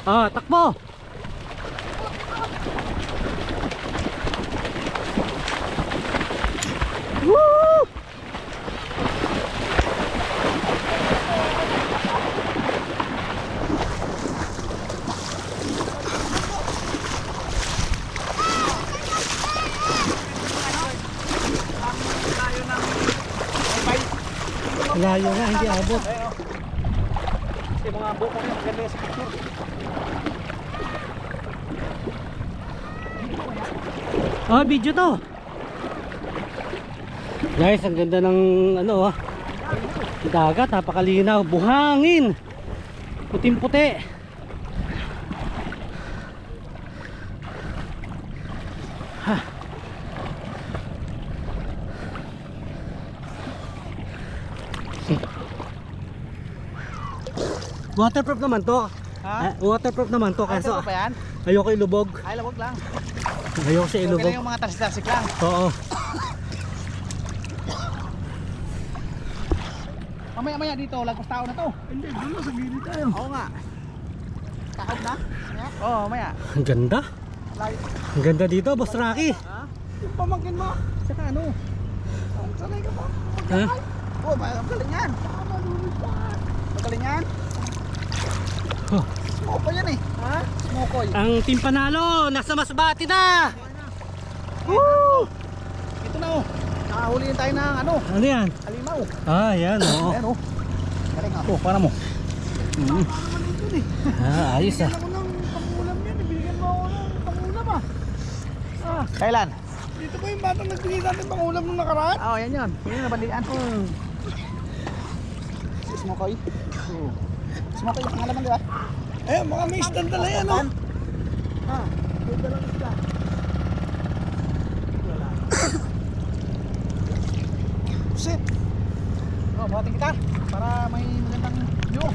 Ah, takbo. Woo! Layo nga, hindi abot. Yung mga buko niya, maganda yung sa picture. Oh, video to. Guys, ang ganda ng ano dagat, napakalinaw, buhangin. Puting-puti. Ha. Waterproof naman to. Ha? Waterproof naman to kaso Ano ba yan? ayoko ilubog. Ay, lawag lang. Ayoko siya Okay ilubog. lang yung mga tasik-tasik lang. Oo. Mamaya dito, lagpas tao na to. Hindi, doon sa gilid tayo. Oo nga. Kahod na? Oo, mamaya. Ang ganda. Layo. Ang ganda dito, Boss Rocky. Ha? Yung pamangkin mo. Saka ano? Sanay ka pa. Ha? Oo, magaling yan. Magaling yan. Oh. Smokoy yan eh. Ha? Smokoy. Ang team panalo, nasa Masbate na. Woo! Ito na oh. Nakahuliin tayo ng ano? Ano yan? Halimaw. Ah, yan oo. Ayan oh. Galing ako. Para mo. Ayos ah. Ako ng pangulam yan, ibigyan mo ako ng pangulam ah. Kailan? Dito ba yung batang nagbigay sa atin pangulam nung nakaraan? Oo, yan yun. Yan yung nabandian. Si Smokoy. Smokoy yung pangalaman, di ba? Eh, mga may stand tala yan oh. Ha? Ganda lang isla. Shit. Oh, buhatin kita para may magandang view.